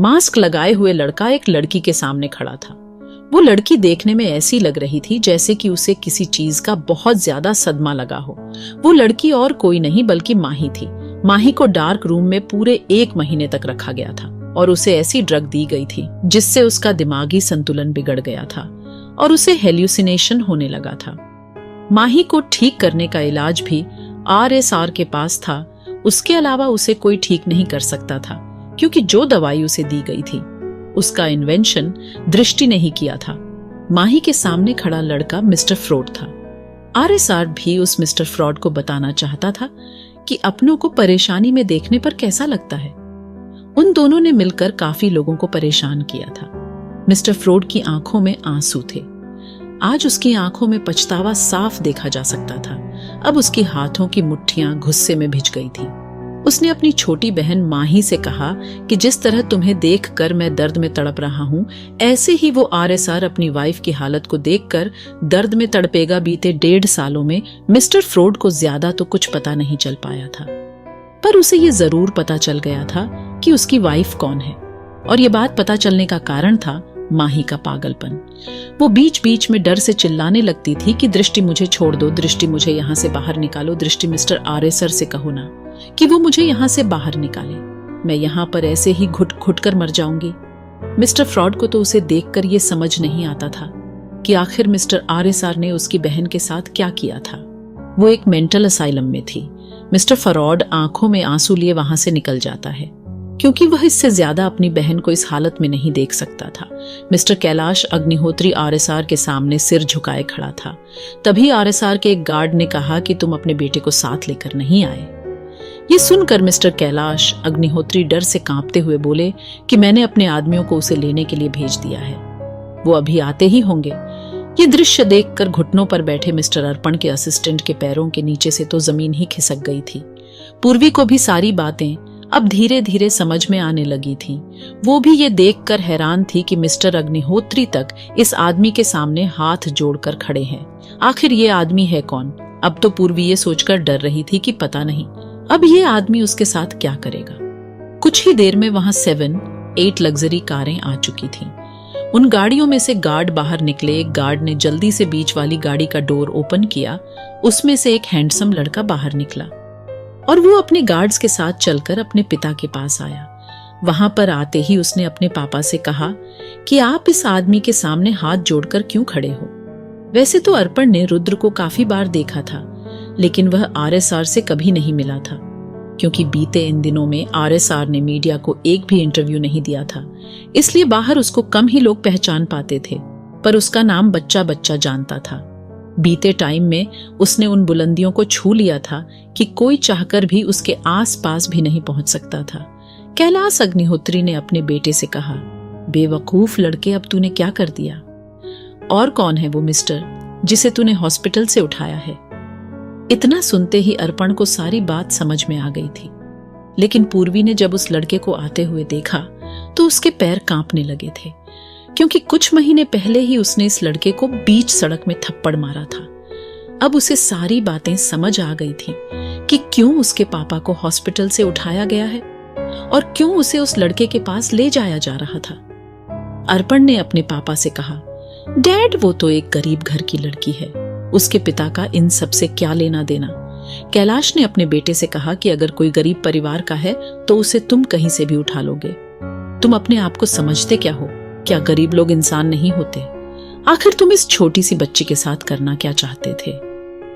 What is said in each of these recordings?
Mask लगाए हुए लड़का एक लड़की के सामने खड़ा था। वो लड़की देखने में ऐसी लग रही थी जैसे कि उसे किसी चीज का बहुत ज्यादा सदमा लगा हो। वो लड़की और कोई नहीं बल्कि माही थी। माही को डार्क रूम में पूरे 1 महीने तक रखा गया था और उसे ऐसी ड्रग दी गई थी जिससे उसका दिमागी संतुलन बिगड़ गया था और उसे हेल्यूसिनेशन होने लगा था। माही को ठीक करने का इलाज भी RSR के पास था। उसके अलावा उसे कोई ठीक नहीं कर सकता था क्योंकि जो दवाई उसे दी गई थी उसका इन्वेंशन दृष्टि ने ही किया था। माही के सामने खड़ा लड़का मिस्टर फ्रॉड था। RSR भी उस मिस्टर फ्रॉड को बताना चाहता था कि अपनों को परेशानी में देखने पर कैसा लगता है। उन दोनों ने मिलकर काफी लोगों को परेशान किया था। मिस्टर फ्रॉड की आंखों में आंसू थे। आज उसकी आंखों में पछतावा साफ देखा जा सकता था। अब उसकी हाथों की मुट्ठियां गुस्से में भिज गई थी। उसने अपनी छोटी बहन माही से कहा कि जिस तरह तुम्हें देखकर मैं दर्द में तड़प रहा हूं, ऐसे ही वो RSR अपनी वाइफ की हालत को देखकर दर्द में तड़पेगा। बीते 1.5 सालों में मिस्टर फ्रॉड को ज्यादा तो कुछ पता नहीं चल पाया था, पर उसे ये जरूर पता चल गया था कि उसकी वाइफ कौन है। और ये बात पता चलने का कारण था माही का पागलपन। वो बीच बीच में डर से चिल्लाने लगती थी कि दृष्टि मुझे छोड़ दो, दृष्टि मुझे यहाँ से बाहर निकालो, दृष्टि मिस्टर RSR से कहो ना कि वो मुझे यहाँ से बाहर निकाले, मैं यहाँ पर ऐसे ही घुट घुट कर मर जाऊंगी। मिस्टर फ्रॉड को तो उसे देखकर ये समझ नहीं आता था कि आखिर मिस्टर RSR ने उसकी बहन के साथ क्या किया था। वो एक मेंटल असाइलम में थी। मिस्टर फ्रॉड आंखों में आंसू लिए वहां से निकल जाता है क्योंकि वह इससे ज्यादा अपनी बहन को इस हालत में नहीं देख सकता था। मिस्टर कैलाश अग्निहोत्री RSR के सामने सिर झुकाए खड़ा था। तभी RSR के एक गार्ड ने कहा कि तुम अपने बेटे को साथ लेकर नहीं आए। ये सुनकर मिस्टर कैलाश अग्निहोत्री डर से कांपते हुए बोले कि मैंने अपने आदमियों को उसे लेने के लिए भेज दिया है, वो अभी आते ही होंगे। ये दृश्य देखकर घुटनों पर बैठे मिस्टर अर्पण के असिस्टेंट के पैरों के नीचे से तो जमीन ही खिसक गई थी। पूर्वी को भी सारी बातें अब धीरे धीरे समझ में आने लगी थी। वो भी ये देखकर हैरान थी कि मिस्टर अग्निहोत्री तक इस आदमी के सामने हाथ जोड़कर खड़े हैं। आखिर ये आदमी है कौन? अब तो पूर्वी ये सोचकर डर रही थी कि पता नहीं अब ये आदमी उसके साथ क्या करेगा। कुछ ही देर में वहां 7-8 लग्जरी कारें आ चुकी थीं। उन गाड़ियों में से गार्ड बाहर निकले। एक गार्ड ने जल्दी से बीच वाली गाड़ी का डोर ओपन किया। उसमें से एक हैंडसम लड़का बाहर निकला और वो अपने गार्ड्स के साथ चलकर अपने पिता के पास आया। वहां पर आते ही उसने अपने पापा से कहा कि आप इस आदमी के सामने हाथ जोड़कर क्यों खड़े हो? वैसे तो अर्पण ने रुद्र को काफी बार देखा था, लेकिन वह RSR से कभी नहीं मिला था क्योंकि बीते इन दिनों में RSR ने मीडिया को एक भी इंटरव्यू नहीं दिया था, इसलिए बाहर उसको कम ही लोग पहचान पाते थे। पर उसका नाम बच्चा बच्चा जानता था। बीते टाइम में उसने उन बुलंदियों को छू लिया था कि कोई चाहकर भी उसके आसपास भी नहीं पहुंच सकता था। कैलाश अग्निहोत्री ने अपने बेटे से कहा, बेवकूफ लड़के, अब तूने क्या कर दिया? और कौन है वो मिस्टर जिसे तूने हॉस्पिटल से उठाया है? इतना सुनते ही अर्पण को सारी बात समझ में आ गई थी, लेकिन पूर्वी ने जब उस लड़के को आते हुए देखा तो उसके पैर कांपने लगे थे क्योंकि कुछ महीने पहले ही उसने इस लड़के को बीच सड़क में थप्पड़ मारा था। अब उसे सारी बातें समझ आ गई थी कि क्यों उसके पापा को हॉस्पिटल से उठाया गया है और क्यों उसे उस लड़के के पास ले जाया जा रहा था। अर्पण ने अपने पापा से कहा, डैड वो तो एक गरीब घर की लड़की है, उसके पिता का इन सब से क्या लेना देना। कैलाश ने अपने बेटे से कहा कि अगर कोई गरीब परिवार का है तो उसे तुम कहीं से भी उठा लोगे। तुम अपने आप को समझते क्या हो? क्या गरीब लोग इंसान नहीं होते? आखिर तुम इस छोटी सी बच्ची के साथ करना क्या चाहते थे?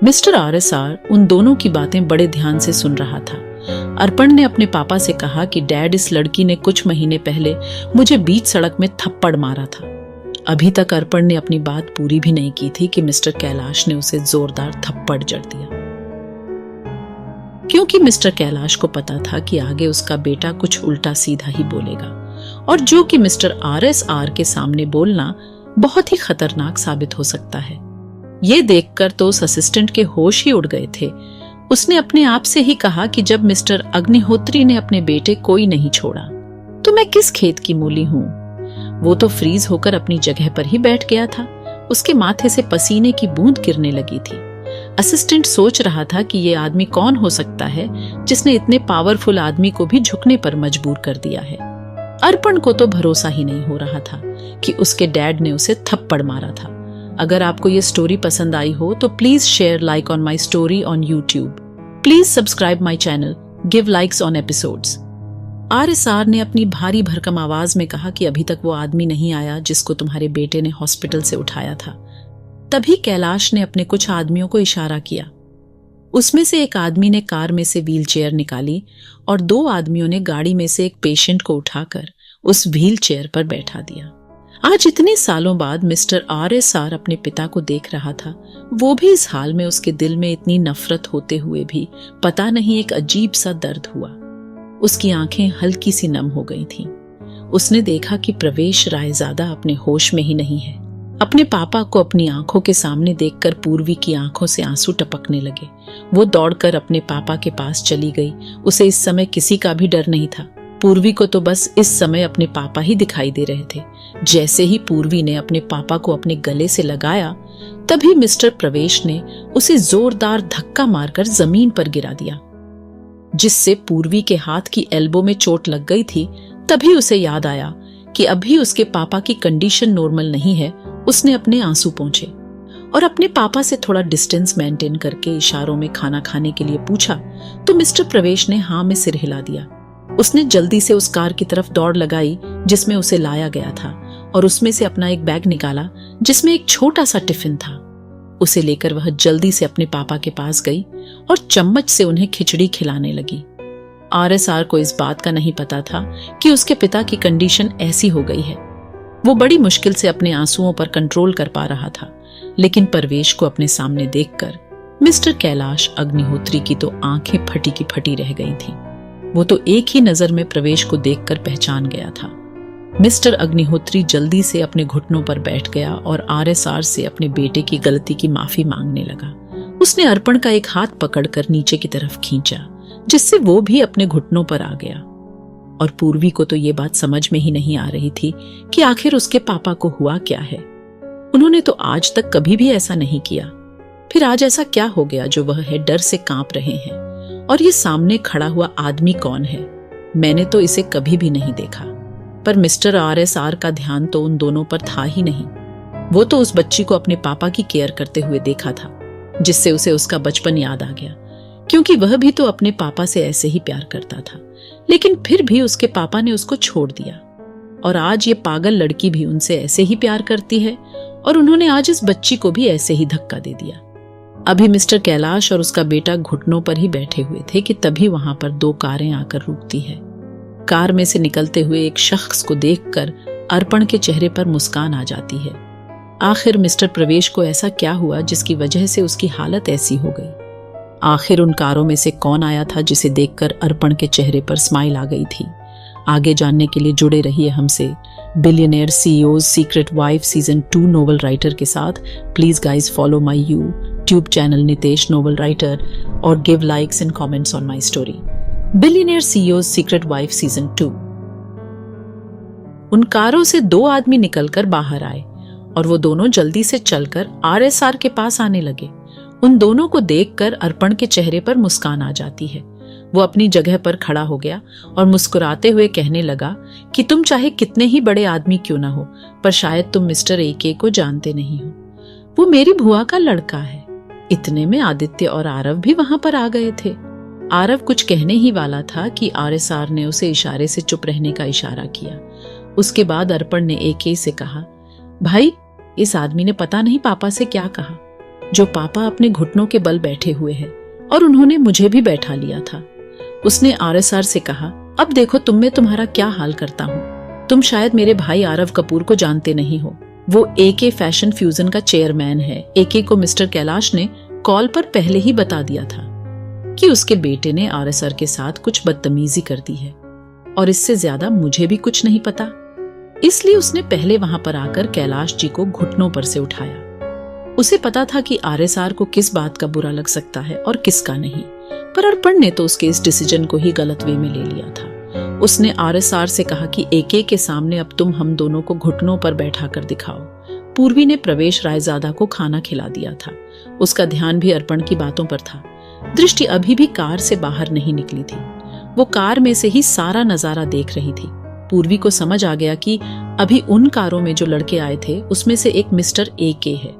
मिस्टर RSR उन दोनों की बातें बड़े ध्यान से सुन रहा था। अर्पण ने अपने पापा से कहा कि डैड, इस लड़की ने कुछ महीने पहले मुझे बीच सड़क में थप्पड़ मारा था। अभी तक अर्पण ने अपनी बात पूरी भी नहीं की थी कि मिस्टर कैलाश ने उसे जोरदार थप्पड़ जड़ दिया, क्योंकि मिस्टर कैलाश को पता था कि आगे उसका बेटा कुछ उल्टा सीधा ही बोलेगा और जो कि मिस्टर RSR के सामने बोलना बहुत ही खतरनाक साबित हो सकता है। ये देखकर तो उस असिस्टेंट के होश ही उड़ गए थे। उसने अपने आप से ही कहा कि जब मिस्टर अग्निहोत्री ने अपने बेटे को ही नहीं छोड़ा तो मैं किस खेत की मूली हूं? वो तो फ्रीज होकर अपनी जगह पर ही बैठ गया था। उसके माथे से पसीने की बूंद गिरने लगी थी। असिस्टेंट सोच रहा था कि ये आदमी कौन हो सकता है जिसने इतने पावरफुल आदमी को भी झुकने पर मजबूर कर दिया है। अर्पण को तो भरोसा ही नहीं हो रहा था कि उसके डैड ने उसे थप्पड़ मारा था। अगर आपको ये स्टोरी पसंद आई हो तो please share like on my story on YouTube. Please subscribe my channel, give likes on episodes. RSR ने अपनी भारी भरकम आवाज में कहा कि अभी तक वो आदमी नहीं आया जिसको तुम्हारे बेटे ने हॉस्पिटल से उठाया था। तभी कैलाश ने अपने कुछ आदमियों को इशारा किया। उसमें से एक आदमी ने कार में से व्हीलचेयर निकाली और 2 आदमियों ने गाड़ी में से एक पेशेंट को उठाकर उस व्हीलचेयर पर बैठा दिया। आज इतने सालों बाद मिस्टर RSR अपने पिता को देख रहा था, वो भी इस हाल में। उसके दिल में इतनी नफरत होते हुए भी पता नहीं एक अजीब सा दर्द हुआ। उसकी आंखें हल्की सी नम हो गई थीं। उसने देखा कि प्रवेश रायजादा अपने होश में ही नहीं है। अपने पापा को अपनी आंखों के सामने देखकर पूर्वी की आंखों से आंसू टपकने लगे। वो दौड़कर अपने पापा के पास चली गई। उसे इस समय किसी का भी डर नहीं था। पूर्वी को तो बस इस समय अपने पापा ही दिखाई दे रहे थे। जैसे ही पूर्वी ने अपने पापा को अपने गले से लगाया, तभी मिस्टर प्रवेश ने उसे जोरदार धक्का मारकर जमीन पर गिरा दिया, जिससे पूर्वी के हाथ की एल्बो में चोट लग गई थी। तभी उसे याद आया कि अभी उसके पापा की कंडीशन नॉर्मल नहीं है। उसने अपने आंसू पोंछे और अपने पापा से थोड़ा डिस्टेंस मेंटेन करके इशारों में खाना खाने के लिए पूछा तो मिस्टर प्रवेश ने हाँ में सिर हिला दिया। उसने जल्दी से उस कार की तरफ दौड़ लगाई जिसमें उसे लाया गया था और उसमें से अपना एक बैग निकाला जिसमें एक छोटा सा टिफिन था। उसे लेकर वह जल्दी से अपने पापा के पास गई और चम्मच से उन्हें खिचड़ी खिलाने लगी। RSR को इस बात का नहीं पता था कि उसके पिता की कंडीशन ऐसी हो गई है। वो बड़ी मुश्किल से अपने आंसुओं पर कंट्रोल कर पा रहा था, लेकिन परवेश को अपने सामने देखकर मिस्टर कैलाश अग्निहोत्री की तो आंखें फटी की फटी रह गई थीं। वो तो एक ही नजर में प्रवेश को देखकर पहचान गया था। मिस्टर अग्निहोत्री जल्दी से अपने घुटनों पर बैठ गया और RSR से अपने बेटे की गलती की माफी मांगने लगा। उसने अर्पण का एक हाथ पकड़कर नीचे की तरफ खींचा, जिससे वो भी अपने घुटनों पर आ गया। और पूर्वी को तो ये बात समझ में ही नहीं आ रही थी कि आखिर उसके पापा को हुआ क्या है। उन्होंने तो आज तक कभी भी ऐसा नहीं किया, फिर आज ऐसा क्या हो गया जो वह है डर से कांप रहे हैं। और ये सामने खड़ा हुआ आदमी कौन है? मैंने तो इसे कभी भी नहीं देखा। पर मिस्टर RSR का ध्यान तो उन दोनों पर था ही नहीं। वो तो उस बच्ची को अपने पापा की केयर करते हुए देखा था, जिससे उसे उसका बचपन याद आ गया, क्योंकि वह भी तो अपने पापा से ऐसे ही प्यार करता था। लेकिन फिर भी उसके पापा ने उसको छोड़ दिया और आज ये पागल लड़की भी उनसे ऐसे ही प्यार करती है और उन्होंने आज इस बच्ची को भी ऐसे ही धक्का दे दिया। अभी मिस्टर कैलाश और उसका बेटा घुटनों पर ही बैठे हुए थे कि तभी वहां पर 2 कारें आकर रुकती है। कार में से निकलते हुए एक शख्स को देखकर अर्पण के चेहरे पर मुस्कान आ जाती है। आखिर मिस्टर प्रवेश को ऐसा क्या हुआ जिसकी वजह से उसकी हालत ऐसी हो गई? आखिर उन कारों में से कौन आया था जिसे देखकर अर्पण के चेहरे पर स्माइल आ गई थी? आगे जानने के लिए जुड़े रहिए हमसे billionaire CEO's secret wife season 2 novel writer के साथ। Please guys follow my YouTube channel Nitesh novel writer और give likes and comments on my story. Billionaire CEO's secret wife season 2। उन कारों से 2 आदमी निकलकर बाहर आए और वो दोनों जल्दी से चलकर RSR के पास आने लगे। उन दोनों को देखकर अर्पण के चेहरे पर मुस्कान आ जाती है। वो अपनी जगह पर खड़ा हो गया और मुस्कुराते हुए कहने लगा कि तुम चाहे कितने ही बड़े आदमी क्यों ना हो, पर शायद तुम मिस्टर AK को जानते नहीं हो। वो मेरी बुआ का लड़का है। इतने में आदित्य और आरव भी वहां पर आ गए थे। आरव कुछ कहने ही वाला था कि RSR ने उसे इशारे से चुप रहने का इशारा किया। उसके बाद अर्पण ने AK से कहा, भाई इस आदमी ने पता नहीं पापा से क्या कहा, जो पापा अपने घुटनों के बल बैठे हुए हैं और उन्होंने मुझे भी बैठा लिया था। उसने RSR से कहा, अब देखो तुम में तुम्हारा क्या हाल करता हूँ। तुम शायद मेरे भाई आरव कपूर को जानते नहीं हो। वो AK फैशन फ्यूजन का चेयरमैन है। AK को मिस्टर कैलाश ने कॉल पर पहले ही बता दिया था कि उसके बेटे ने RSR के साथ कुछ बदतमीजी कर दी है और इससे ज्यादा मुझे भी कुछ नहीं पता। इसलिए उसने पहले वहां पर आकर कैलाश जी को घुटनों पर से उठाया। उसे पता था कि RSR को किस बात का बुरा लग सकता है और किसका नहीं, पर अर्पण ने तो उसके इस डिसीजन को ही गलत वे में ले लिया था। उसने RSR से कहा कि AK के सामने अब तुम हम दोनों को घुटनों पर बैठा कर दिखाओ। पूर्वी ने प्रवेश रायजादा को खाना खिला दिया था। उसका ध्यान भी अर्पण की बातों पर था। दृष्टि अभी भी कार से बाहर नहीं निकली थी। वो कार में से ही सारा नजारा देख रही थी। पूर्वी को समझ आ गया कि अभी उन कारों में जो लड़के आए थे उसमें से एक मिस्टर AK है।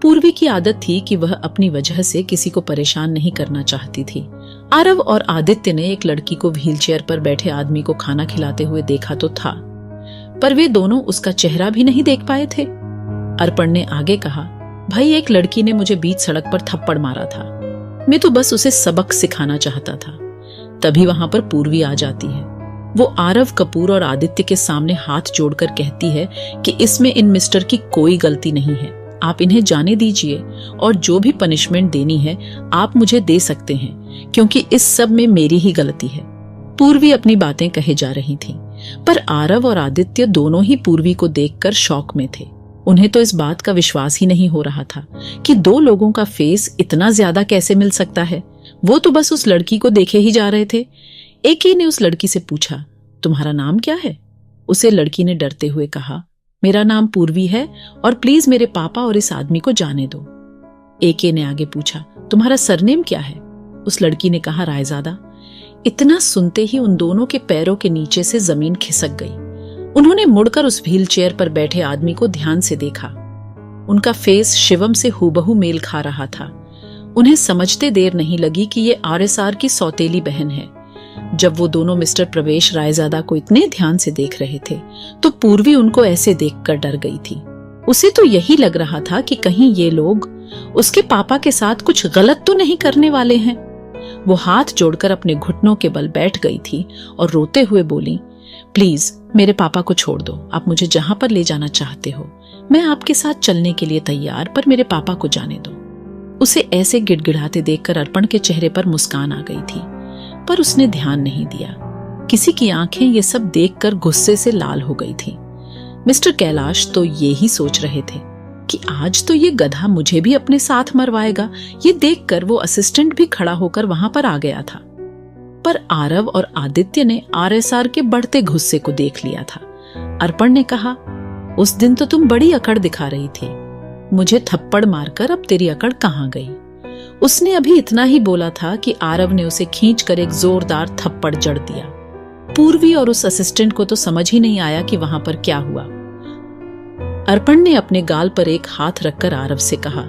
पूर्वी की आदत थी कि वह अपनी वजह से किसी को परेशान नहीं करना चाहती थी। आरव और आदित्य ने एक लड़की को व्हीलचेयर पर बैठे आदमी को खाना खिलाते हुए देखा तो था, पर वे दोनों उसका चेहरा भी नहीं देख पाए थे। अर्पण ने आगे कहा, भाई एक लड़की ने मुझे बीच सड़क पर थप्पड़ मारा था, मैं तो बस उसे सबक सिखाना चाहता था। तभी वहां पर पूर्वी आ जाती है। वो आरव कपूर और आदित्य के सामने हाथ जोड़कर कहती है कि इसमें इन मिस्टर की कोई गलती नहीं है, आप इन्हें जाने दीजिए और जो भी पनिशमेंट देनी है आप मुझे दे सकते हैं, क्योंकि इस सब में मेरी ही गलती है। पूर्वी अपनी बातें कहे जा रही थी, पर आरव और आदित्य दोनों ही पूर्वी को देखकर शॉक में थे। उन्हें तो इस बात का विश्वास ही नहीं हो रहा था कि दो लोगों का फेस इतना ज्यादा कैसे मिल सकता है। वो तो बस उस लड़की को देखे ही जा रहे थे। AK ने उस लड़की से पूछा, तुम्हारा नाम क्या है? उसे लड़की ने डरते हुए कहा, मेरा नाम पूर्वी है और प्लीज मेरे पापा और इस आदमी को जाने दो। AK ने आगे पूछा, तुम्हारा सरनेम क्या है? उस लड़की ने कहा, रायजादा। इतना सुनते ही उन दोनों के पैरों के नीचे से जमीन खिसक गई। उन्होंने मुड़कर उस व्हील चेयर पर बैठे आदमी को ध्यान से देखा। उनका फेस शिवम से हूबहू मेल खा रहा था। उन्हें समझते देर नहीं लगी कि ये RSR की सौतेली बहन है। जब वो दोनों मिस्टर प्रवेश रायजादा को इतने ध्यान से देख रहे थे तो पूर्वी उनको ऐसे देखकर डर गई थी। उसे तो यही लग रहा था कि कहीं ये लोग उसके पापा के साथ कुछ गलत तो नहीं करने वाले हैं। वो हाथ जोड़कर अपने घुटनों के बल बैठ गई थी और रोते हुए बोली, प्लीज मेरे पापा को छोड़ दो, आप मुझे जहां पर ले जाना चाहते हो मैं आपके साथ चलने के लिए तैयार, पर मेरे पापा को जाने दो। उसे ऐसे गिड़गिड़ाते देखकर अर्पण के चेहरे पर मुस्कान आ गई थी, पर उसने ध्यान नहीं दिया। किसी की आंखें ये सब देखकर गुस्से से लाल हो गई थी। मिस्टर कैलाश तो ये ही सोच रहे थे कि आज तो ये गधा मुझे भी अपने साथ मरवाएगा। ये देखकर वो असिस्टेंट भी खड़ा होकर वहां पर आ गया था, पर आरव और आदित्य ने RSR के बढ़ते गुस्से को देख लिया था। अर्पण ने कहा, उस दिन तो तुम बड़ी अकड़ दिखा रही थी, मुझे थप्पड़ मारकर अब तेरी अकड़ कहां गई? उसने अभी इतना ही बोला था कि आरव ने उसे खींचकर एक जोरदार थप्पड़ जड़ दिया। पूर्वी और उस असिस्टेंट को तो समझ ही नहीं आया कि वहां पर क्या हुआ। अर्पण ने अपने गाल पर एक हाथ रखकर आरव से कहा,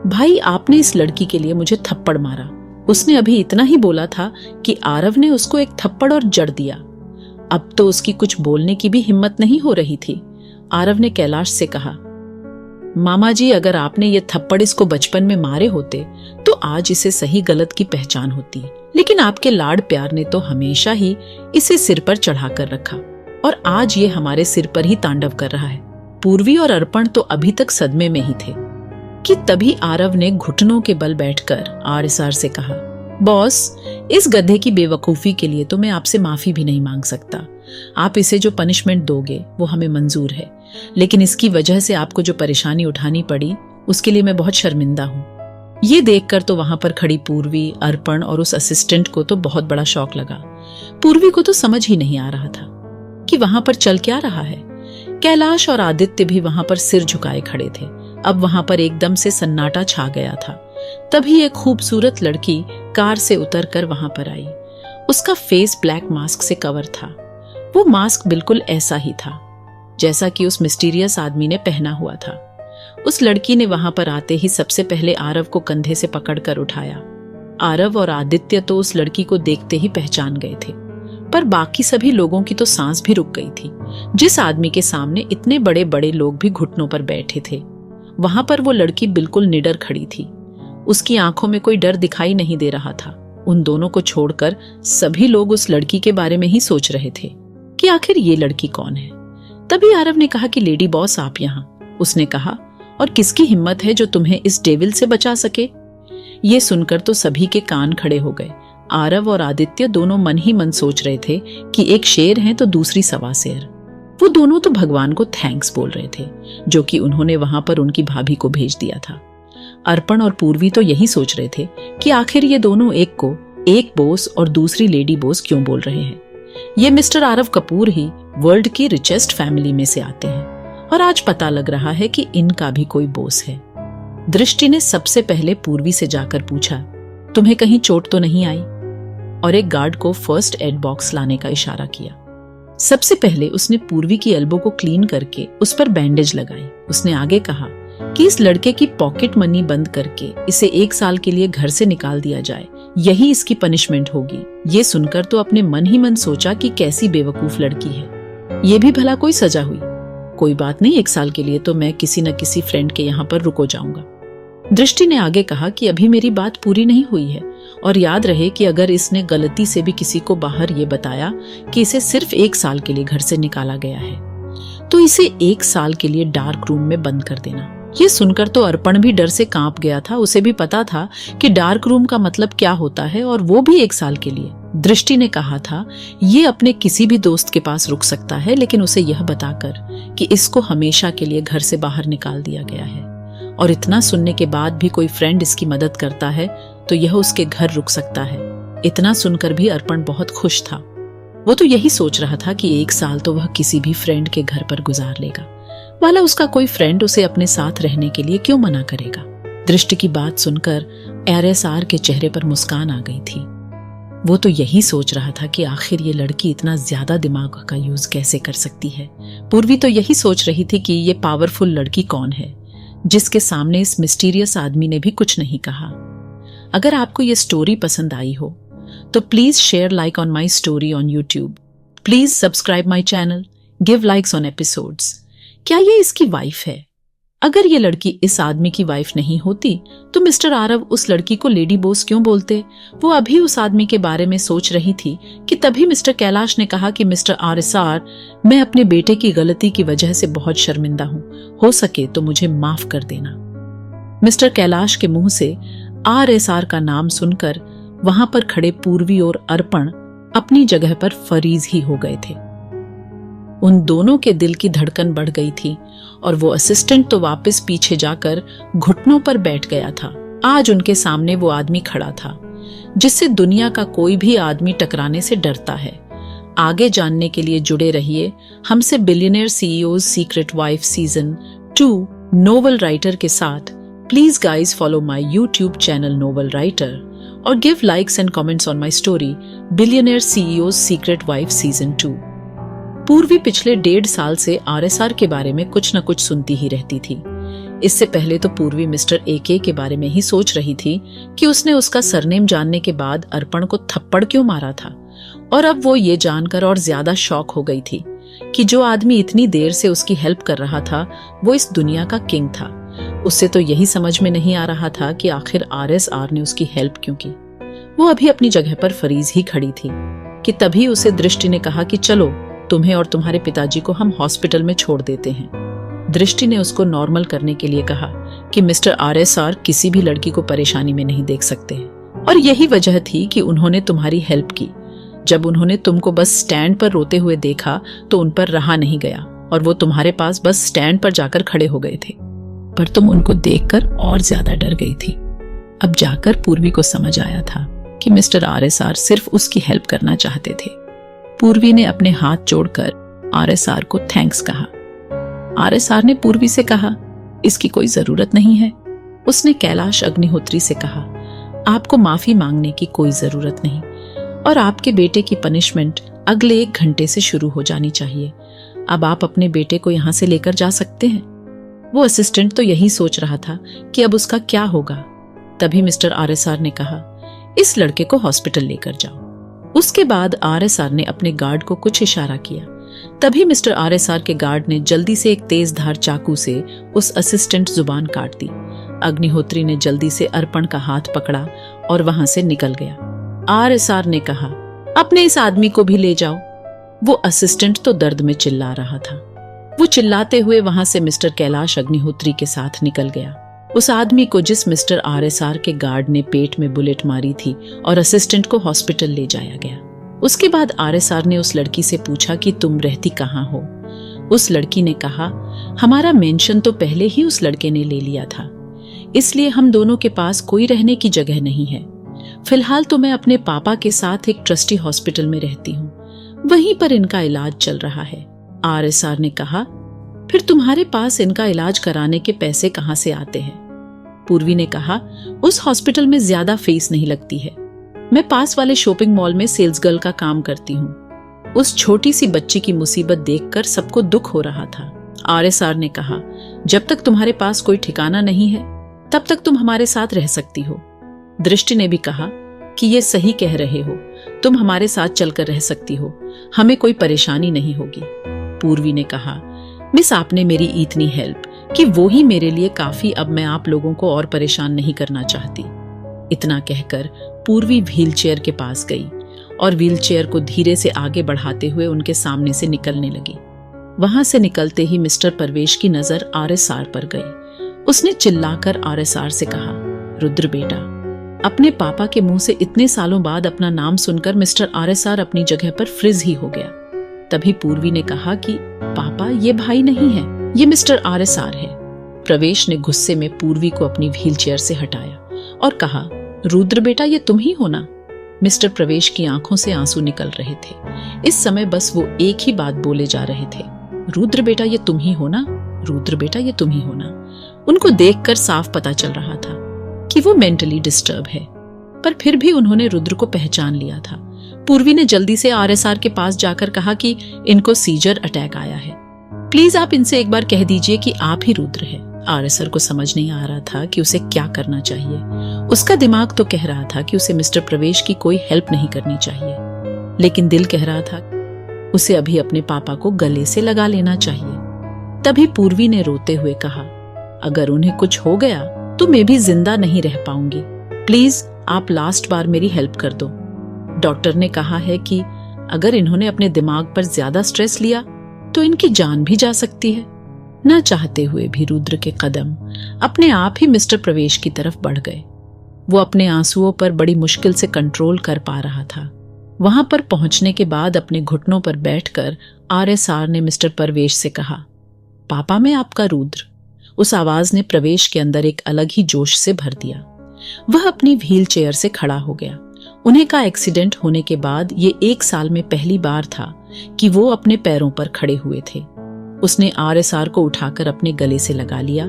भाई आपने इस लड़की के लिए मुझे थप्पड़ मारा। उसने अभी इतना ही बोला था कि आरव ने उसको एक थप्पड़ और जड़ दिया। अब तो उसकी कुछ बोलने की भी हिम्मत नहीं हो रही थी। आरव ने कैलाश से कहा, मामा जी अगर आपने ये थप्पड़ इसको बचपन में मारे होते तो आज इसे सही गलत की पहचान होती, लेकिन आपके लाड प्यार ने तो हमेशा ही इसे सिर पर चढ़ाकर रखा और आज ये हमारे सिर पर ही तांडव कर रहा है। पूर्वी और अर्पण तो अभी तक सदमे में ही थे कि तभी आरव ने घुटनों के बल बैठकर RSR से कहा, बॉस इस गधे की बेवकूफी के लिए तो मैं आपसे माफी भी नहीं मांग सकता। आप इसे जो पनिशमेंट दोगे वो हमें मंजूर है, लेकिन इसकी वजह से आपको जो परेशानी उठानी पड़ी उसके लिए मैं बहुत शर्मिंदा हूँ। ये देखकर तो वहां पर खड़ी पूर्वी, अर्पण और उस असिस्टेंट को तो बहुत बड़ा शौक लगा। पूर्वी को तो समझ ही नहीं आ रहा था कि वहां पर चल क्या रहा है। कैलाश और आदित्य भी वहां पर सिर झुकाए खड़े थे। अब वहां पर एकदम से सन्नाटा छा गया था। तभी एक खूबसूरत लड़की कार से उतरकर वहां पर आई। उसका फेस ब्लैक मास्क से कवर था। वो मास्क बिल्कुल ऐसा ही था जैसा कि उस मिस्टीरियस आदमी ने पहना हुआ था। उस लड़की ने वहां पर आते ही सबसे पहले आरव को कंधे से पकड़कर उठाया। आरव और आदित्य तो उस लड़की को देखते ही पहचान गए थे, पर बाकी सभी लोगों की तो सांस भी रुक गई थी। जिस आदमी के सामने इतने बड़े बड़े लोग भी घुटनों पर बैठे थे, वहां पर वो लड़की बिल्कुल निडर खड़ी थी। उसकी आंखों में कोई डर दिखाई नहीं दे रहा था। उन दोनों को छोड़कर सभी लोग उस लड़की के बारे में ही सोच रहे थे कि आखिर ये लड़की कौन है। तभी आरव ने कहा कि लेडी बॉस आप यहाँ। उसने कहा, और किसकी हिम्मत है जो तुम्हें इस डेविल से बचा सके? ये सुनकर तो सभी के कान खड़े हो गए। आरव और आदित्य दोनों मन ही मन सोच रहे थे कि एक शेर है तो दूसरी सवा शेर। वो दोनों तो भगवान को थैंक्स बोल रहे थे जो कि उन्होंने वहां पर उनकी भाभी को भेज दिया था। अर्पण और पूर्वी तो यही सोच रहे थे कि आखिर ये दोनों एक को एक बोस और दूसरी लेडी बोस क्यों बोल रहे हैं। ये मिस्टर आरव कपूर ही वर्ल्ड की रिचेस्ट फैमिली में से आते हैं और आज पता लग रहा है कि इनका भी कोई बोस है। दृष्टि ने सबसे पहले पूर्वी से जाकर पूछा, तुम्हें कहीं चोट तो नहीं आई? और एक गार्ड को फर्स्ट एड बॉक्स लाने का इशारा किया। सबसे पहले उसने पूर्वी की एल्बो को क्लीन करके उस पर बैंडेज लगाई। उसने आगे कहा कि इस लड़के की पॉकेट मनी बंद करके इसे 1 साल के लिए घर से निकाल दिया जाए, यही इसकी पनिशमेंट होगी। ये सुनकर तो अपने मन ही मन सोचा कि कैसी बेवकूफ लड़की है, ये भी भला कोई सजा हुई। कोई बात नहीं, 1 साल के लिए तो मैं किसी न किसी फ्रेंड के यहाँ पर रुको जाऊंगा। दृष्टि ने आगे कहा कि अभी मेरी बात पूरी नहीं हुई है, और याद रहे कि अगर इसने गलती से भी किसी को बाहर ये बताया कि इसे सिर्फ 1 साल के लिए घर से निकाला गया है, तो इसे 1 साल के लिए डार्क रूम में बंद कर देना। ये सुनकर तो अर्पण भी डर से कांप गया था। उसे भी पता था कि डार्क रूम का मतलब क्या होता है, और वो भी 1 साल के लिए। दृष्टि ने कहा था ये अपने किसी भी दोस्त के पास रुक सकता है, लेकिन उसे यह बताकर कि इसको हमेशा के लिए घर से बाहर निकाल दिया गया है, और इतना सुनने के बाद भी कोई फ्रेंड इसकी मदद करता है तो यह उसके घर रुक सकता है। इतना सुनकर भी अर्पण बहुत खुश था। वो तो यही सोच रहा था कि 1 साल तो वह किसी भी फ्रेंड के घर पर गुजार लेगा, वाला उसका कोई फ्रेंड उसे अपने साथ रहने के लिए क्यों मना करेगा। दृष्टि की बात सुनकर RSR के चेहरे पर मुस्कान आ गई थी। वो तो यही सोच रहा था कि आखिर ये लड़की इतना ज्यादा दिमाग का यूज कैसे कर सकती है। पूर्वी तो यही सोच रही थी कि ये पावरफुल लड़की कौन है जिसके सामने इस मिस्टीरियस आदमी ने भी कुछ नहीं कहा। अगर आपको ये स्टोरी पसंद आई हो तो please share like on my story on YouTube. Please subscribe my channel, give likes on episodes. क्या ये इसकी वाइफ है? अगर ये लड़की इस आदमी की वाइफ नहीं होती तो मिस्टर आरव उस लड़की को लेडी बॉस क्यों बोलते? वो अभी उस आदमी के बारे में सोच रही थी कि तभी मिस्टर कैलाश ने कहा कि मिस्टर RSR, मैं अपने बेटे की गलती की वजह से बहुत शर्मिंदा हूं, हो सके तो मुझे माफ कर देना। मिस्टर कैलाश के मुंह से RSR का नाम सुनकर वहां पर खड़े पूर्वी और अर्पण अपनी जगह पर फरीज ही हो गए थे। उन दोनों के दिल की धड़कन बढ़ गई थी, और वो असिस्टेंट तो वापस पीछे जाकर घुटनों पर बैठ गया था। आज उनके सामने वो आदमी खड़ा था जिससे दुनिया का कोई भी आदमी टकराने से डरता है। आगे जानने के लिए जुड़े रहिए हमसे billionaire CEO's secret wife season 2 novel writer के साथ। Please guys follow my YouTube channel novel writer और give likes and comments on my story billionaire CEO's secret wife season 2। Purvi पिछले 1.5 साल से RSR के बारे में कुछ न कुछ सुनती ही रहती थी। इससे पहले तो पूर्वी मिस्टर AK के बारे में ही सोच रही थी कि उसने उसका सरनेम जानने के बाद अर्पण को थप्पड़ क्यों मारा था, और अब वो ये जानकर और ज्यादा शॉक हो गई थी कि जो आदमी इतनी देर से उसकी हेल्प कर रहा था वो इस दुनिया का किंग था। उससे तो यही समझ में नहीं आ रहा था कि आखिर RSR ने उसकी हेल्प क्यों की। वो अभी अपनी जगह पर फरीज ही खड़ी थी कि तभी उसे दृष्टि ने कहा कि चलो तुम्हें और तुम्हारे पिताजी को हम हॉस्पिटल में छोड़ देते हैं। दृष्टि ने उसको नॉर्मल करने के लिए कहा कि मिस्टर RSR किसी भी लड़की को परेशानी में नहीं देख सकते हैं, और यही वजह थी कि उन्होंने तुम्हारी हेल्प की। जब उन्होंने तुमको बस स्टैंड पर रोते हुए देखा तो उन पर रहा नहीं गया, और वो तुम्हारे पास बस स्टैंड पर जाकर खड़े हो गए थे, पर तुम उनको देखकर और ज्यादा डर गई थी। अब जाकर पूर्वी को समझ आया था कि मिस्टर RSR सिर्फ उसकी हेल्प करना चाहते थे। पूर्वी ने अपने हाथ जोड़कर RSR को थैंक्स कहा। RSR ने पूर्वी से कहा इसकी कोई जरूरत नहीं है। उसने कैलाश अग्निहोत्री से कहा आपको माफी मांगने की कोई जरूरत नहीं, और आपके बेटे की पनिशमेंट अगले 1 घंटे से शुरू हो जानी चाहिए। अब आप अपने बेटे को यहाँ से लेकर जा सकते हैं। वो असिस्टेंट तो यही सोच रहा था कि अब उसका क्या होगा। तभी मिस्टर RSR ने कहा इस लड़के को हॉस्पिटल लेकर जाओ। उसके बाद RSR ने अपने गार्ड को कुछ इशारा किया। तभी मिस्टर RSR के गार्ड ने जल्दी से एक तेज धार चाकू से उस असिस्टेंट जुबान काट दी। अग्निहोत्री ने जल्दी से अर्पण का हाथ पकड़ा और वहां से निकल गया। RSR ने कहा अपने इस आदमी को भी ले जाओ। वो असिस्टेंट तो दर्द में चिल्ला रहा था। वो चिल्लाते हुए वहां से मिस्टर कैलाश अग्निहोत्री के साथ निकल गया। उस आदमी को जिस मिस्टर RSR के गार्ड ने पेट में बुलेट मारी थी, और असिस्टेंट को हॉस्पिटल ले जाया गया। उसके बाद RSR ने उस लड़की से पूछा कि तुम रहती कहाँ हो। उस लड़की ने कहा हमारा मेंशन तो पहले ही उस लड़के ने ले लिया था, इसलिए हम दोनों के पास कोई रहने की जगह नहीं है। फिलहाल तो मैं अपने पापा के साथ एक ट्रस्टी हॉस्पिटल में रहती हूँ, वहीं पर इनका इलाज चल रहा है। RSR ने कहा फिर तुम्हारे पास इनका इलाज कराने के पैसे कहाँ से आते हैं? पूर्वी ने कहा उस हॉस्पिटल में ज्यादा फीस नहीं लगती है, मैं पास वाले शॉपिंग मॉल में सेल्स गर्ल का काम करती हूँ। उस छोटी सी बच्ची की मुसीबत देखकर सबको दुख हो रहा था। आरएसआर ने कहा, जब तक तुम्हारे पास कोई ठिकाना नहीं है तब तक तुम हमारे साथ रह सकती हो। दृष्टि ने भी कहा कि ये सही कह रहे हो, तुम हमारे साथ चलकर रह सकती हो, हमें कोई परेशानी नहीं होगी। पूर्वी ने कहा, मिस आपने मेरी इतनी हेल्प कि वो ही मेरे लिए काफी, अब मैं आप लोगों को और परेशान नहीं करना चाहती। इतना कहकर पूर्वी व्हीलचेयर के पास गई और व्हीलचेयर को धीरे से आगे बढ़ाते हुए उनके सामने से निकलने लगी। वहां से निकलते ही मिस्टर परवेश की नजर आरएसआर पर गई। उसने चिल्लाकर आरएसआर से कहा, रुद्र बेटा। अपने पापा के मुंह से इतने सालों बाद अपना नाम सुनकर मिस्टर आरएसआर अपनी जगह पर फ्रीज ही हो गया। तभी पूर्वी ने कहा कि पापा, ये भाई नहीं है, ये मिस्टर आरएसआर है। प्रवेश ने गुस्से में पूर्वी को अपनी व्हीलचेयर से हटाया और कहा, रुद्र बेटा, ये तुम ही हो ना? मिस्टर प्रवेश की आंखों से आंसू निकल रहे थे। इस समय बस वो एक ही बात बोले जा रहे थे, रुद्र बेटा, ये तुम ही हो ना? रुद्र बेटा, ये तुम ही हो ना? उनको देखकर साफ पता चल रहा था कि वो मेंटली डिस्टर्ब है, पर फिर भी उन्होंने रुद्र को पहचान लिया था। पूर्वी ने जल्दी से आरएसआर के पास जाकर कहा कि इनको सीजर अटैक आया है, प्लीज आप इनसे एक बार कह दीजिए कि आप ही रुद्र है। आरएसआर को समझ नहीं आ रहा था कि उसे क्या करना चाहिए। उसका दिमाग तो कह रहा था कि उसे मिस्टर प्रवेश की कोई हेल्प नहीं करनी चाहिए, लेकिन दिल कह रहा था उसे अभी अपने पापा को गले से लगा लेना चाहिए। तभी पूर्वी ने रोते हुए कहा, अगर उन्हें कुछ हो गया तो मैं भी जिंदा नहीं रह पाऊंगी, प्लीज आप लास्ट बार मेरी हेल्प कर दो। डॉक्टर ने कहा है कि अगर इन्होंने अपने दिमाग पर ज्यादा स्ट्रेस लिया तो इनकी जान भी जा सकती है। न चाहते हुए भी रुद्र के कदम अपने आप ही मिस्टर प्रवेश की तरफ बढ़ गए। वो अपने आंसुओं पर बड़ी मुश्किल से कंट्रोल कर पा रहा था। वहां पर पहुंचने के बाद अपने घुटनों पर बैठकर आरएसआर ने मिस्टर प्रवेश से कहा, पापा, मैं आपका रुद्र। उस आवाज ने प्रवेश के अंदर एक अलग ही जोश से भर दिया। वह अपनी व्हील चेयर से खड़ा हो गया। उन्हें का एक्सीडेंट होने के बाद ये 1 साल में पहली बार था कि वो अपने पैरों पर खड़े हुए थे। उसने आरएसआर को उठाकर अपने गले से लगा लिया,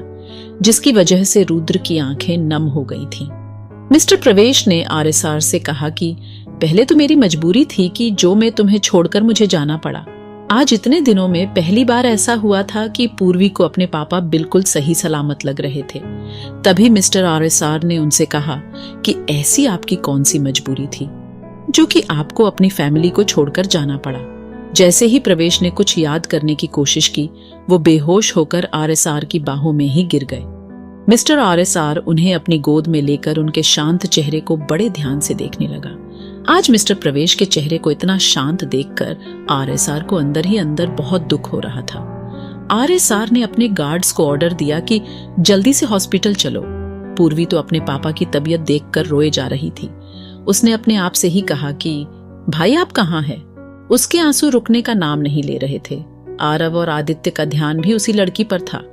जिसकी वजह से रुद्र की आंखें नम हो गई थीं। मिस्टर प्रवेश ने आरएसआर से कहा कि पहले तो मेरी मजबूरी थी कि जो मैं तुम्हें छोड़कर मुझे जाना पड़ा। आज इतने दिनों में पहली बार ऐसा हुआ था कि पूर्वी को अपने पापा बिल्कुल सही सलामत लग रहे थे। तभी मिस्टर आरएसआर ने उनसे कहा कि ऐसी आपकी कौन सी मजबूरी थी जो कि आपको अपनी फैमिली को छोड़कर जाना पड़ा। जैसे ही प्रवेश ने कुछ याद करने की कोशिश की, वो बेहोश होकर आरएसआर की बाहों में ही गिर गए। मिस्टर आरएसआर उन्हें अपनी गोद में लेकर उनके शांत चेहरे को बड़े ध्यान से देखने लगा। आज मिस्टर प्रवेश के चेहरे को इतना शांत देखकर आरएसआर को अंदर ही अंदर बहुत दुख हो रहा था। आरएसआर ने अपने गार्ड्स को ऑर्डर दिया कि जल्दी से हॉस्पिटल चलो। पूर्वी तो अपने पापा की तबीयत देखकर रोए जा रही थी। उसने अपने आप से ही कहा कि भाई, आप कहाँ हैं? उसके आंसू रुकने का नाम नहीं ले रहे थे। आरव और आदित्य का ध्यान भी उसी लड़की पर था।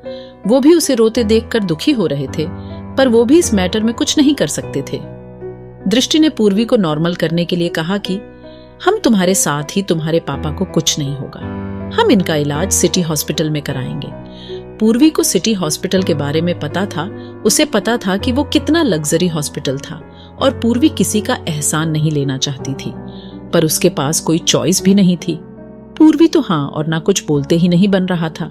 वो भी उसे रोते देखकर दुखी हो रहे थे, पर वो भी इस मैटर में कुछ नहीं कर सकते थे। दृष्टि ने पूर्वी को नॉर्मल करने के लिए कहा कि हम तुम्हारे साथ ही, तुम्हारे पापा को कुछ नहीं होगा, हम इनका इलाज सिटी हॉस्पिटल में कराएंगे। पूर्वी को सिटी हॉस्पिटल के बारे में पता था। उसे पता था कि वो कितना लग्जरी हॉस्पिटल था और पूर्वी किसी का एहसान नहीं लेना चाहती थी, पर उसके पास कोई चॉइस भी नहीं थी। पूर्वी तो हाँ और ना कुछ बोलते ही नहीं बन रहा था।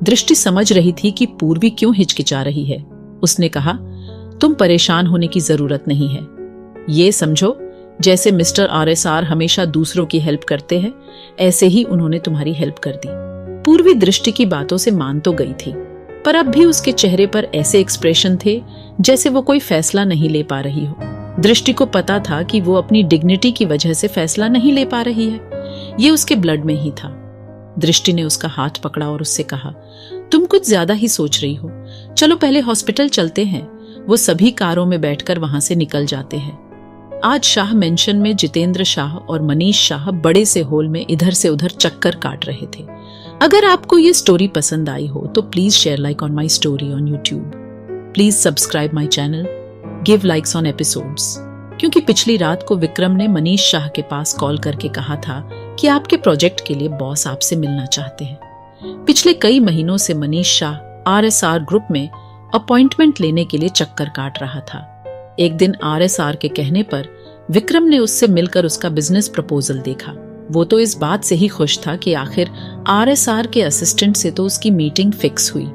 दृष्टि समझ रही थी कि पूर्वी क्यों हिचकिचा रही है। उसने कहा, तुम परेशान होने की जरूरत नहीं है। ये समझो जैसे मिस्टर आरएसआर हमेशा दूसरों की हेल्प करते हैं, ऐसे ही उन्होंने तुम्हारी हेल्प कर दी। पूर्वी दृष्टि की बातों से मान तो गई थी, पर अब भी उसके चेहरे पर ऐसे एक्सप्रेशन थे जैसे वो कोई फैसला नहीं ले पा रही हो। दृष्टि को पता था कि वो अपनी डिग्निटी की वजह से फैसला नहीं ले पा रही है। ये उसके ब्लड में ही था। दृष्टि ने उसका हाथ पकड़ा और उससे कहा, तुम कुछ ज्यादा ही सोच रही हो, चलो पहले हॉस्पिटल चलते हैं। वो सभी कारों में बैठकर वहां से निकल जाते हैं। आज शाह मेंशन में जितेंद्र शाह और मनीष शाह बड़े से हॉल में इधर से उधर चक्कर काट रहे थे। अगर आपको ये स्टोरी पसंद आई हो तो please share like on my story on YouTube. Please subscribe my channel, give likes on episodes. क्योंकि पिछली रात को विक्रम ने मनीष शाह के पास कॉल करके कहा था कि आपके प्रोजेक्ट के लिए बॉस आपसे मिलना चाहते हैं। पिछले कई महीनों से मनीष शाह आरएसआर ग्रुप में अपॉइंटमेंट लेने के लिए चक्कर काट रहा था। एक दिन आरएसआर के कहने पर विक्रम ने उससे मिलकर उसका बिजनेस प्रपोजल देखा। वो तो इस बात से ही खुश था कि आखिर आरएसआर के असिस्टेंट से तो उसकी मीटिंग फिक्स हुई।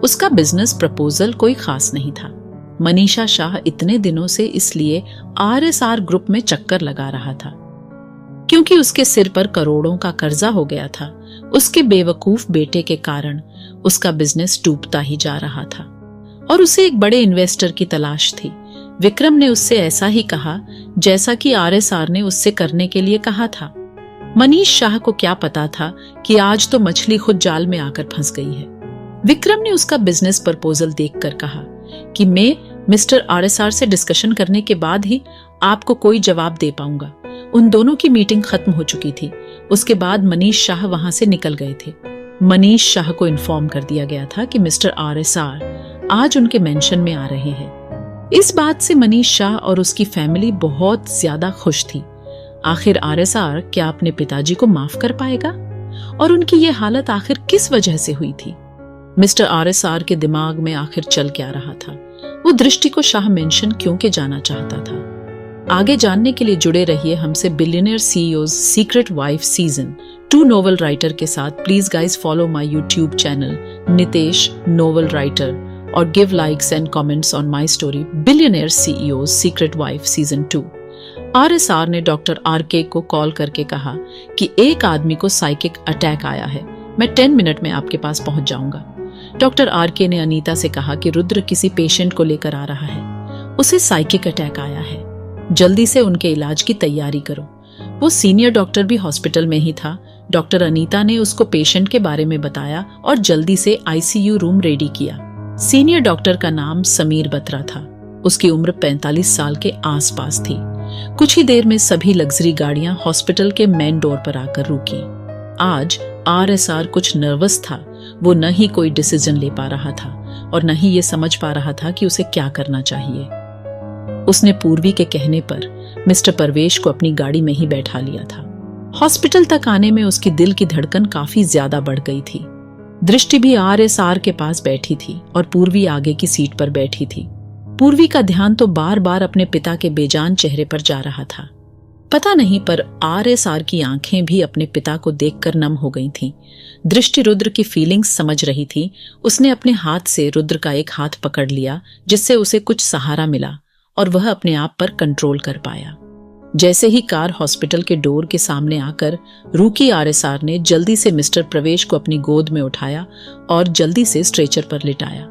उसका बिजनेस प्रपोजल कोई खास नहीं था। मनीषा शाह इतने दिनों से इसलिए आरएसआर ग्रुप में चक्कर लगा रहा था क्योंकि उसके सिर पर करोड़ों का कर्जा हो गया था। उसके बेवकूफ बेटे के कारण उसका बिजनेस डूबता ही जा रहा था और उसे एक बड़े इन्वेस्टर की तलाश थी। विक्रम ने उससे ऐसा ही कहा जैसा कि आरएसआर ने उससे करने के लिए कहा था। मनीष शाह को क्या पता था कि आज तो मछली खुद जाल में आकर फंस गई है। विक्रम ने उसका बिजनेस प्रपोजल देखकर कहा कि मैं मिस्टर आरएसआर से डिस्कशन करने के बाद ही आपको कोई जवाब दे पाऊंगा। उन दोनों की मीटिंग खत्म हो चुकी थी। उसके बाद मनीष शाह वहां से निकल गए थे। मनीष शाह को इन्फॉर्म कर दिया गया था कि मिस्टर आरएसआर आज उनके मेंशन में आ रहे हैं। इस बात से मनीष शाह और उसकी फैमिली बहुत ज्यादा खुश थी। आखिर आरएसआर क्या अपने पिताजी को माफ कर पाएगा? और उनकी ये हालत आखिर किस वजह से हुई थी? मिस्टर आरएसआर के दिमाग में आखिर चल क्या रहा था? वो दृष्टि को शाह मेंशन क्यों के जाना चाहता था? आगे जानने के लिए जुड़े रहिए हमसे billionaire CEO's secret wife season 2 novel writer के साथ। Please guys follow my YouTube channel Nitesh novel writer और give likes and comments on my story billionaire CEO's secret wife season 2। RSR ने डॉक्टर आरके को कॉल करके कहा कि एक आदमी को साइकिक अटैक आया है, मैं 10 मिनट में आपके पास पहुंच जाऊंगा। डॉक्टर आरके ने अनीता से कहा कि रुद्र किसी पेशेंट को लेकर आ रहा है, उसे साइकिक अटैक आया है, जल्दी से उनके इलाज की तैयारी करो। वो सीनियर डॉक्टर भी हॉस्पिटल में ही था। डॉक्टर अनीता ने उसको पेशेंट के बारे में बताया और जल्दी से आईसीयू रूम रेडी किया। सीनियर डॉक्टर का नाम समीर बत्रा था। उसकी उम्र 45 साल के आसपास थी। कुछ ही देर में सभी लग्जरी गाड़ियां हॉस्पिटल के मेन डोर पर आकर रुकी। आज आरएसआर कुछ नर्वस था। वो न ही कोई डिसीजन ले पा रहा था और न ही ये समझ पा रहा था कि उसे क्या करना चाहिए। उसने पूर्वी के कहने पर मिस्टर परवेश को अपनी गाड़ी में ही बैठा लिया था। हॉस्पिटल तक आने में उसकी दिल की धड़कन काफी ज्यादा बढ़ गई थी। दृष्टि भी आरएसआर के पास बैठी थी और पूर्वी आगे की सीट पर बैठी थी। पूर्वी का ध्यान तो बार बार अपने पिता के बेजान चेहरे पर जा रहा था। पता नहीं पर आरएसआर की आंखें भी अपने पिता को देखकर नम हो गई थीं। दृष्टि रुद्र की फीलिंग्स समझ रही थी। उसने अपने हाथ से रुद्र का एक हाथ पकड़ लिया जिससे उसे कुछ सहारा मिला और वह अपने आप पर कंट्रोल कर पाया। जैसे ही कार हॉस्पिटल के डोर के सामने आकर रुकी, आरएसआर ने जल्दी से मिस्टर प्रवेश को अपनी गोद में उठाया और जल्दी से स्ट्रेचर पर लिटाया।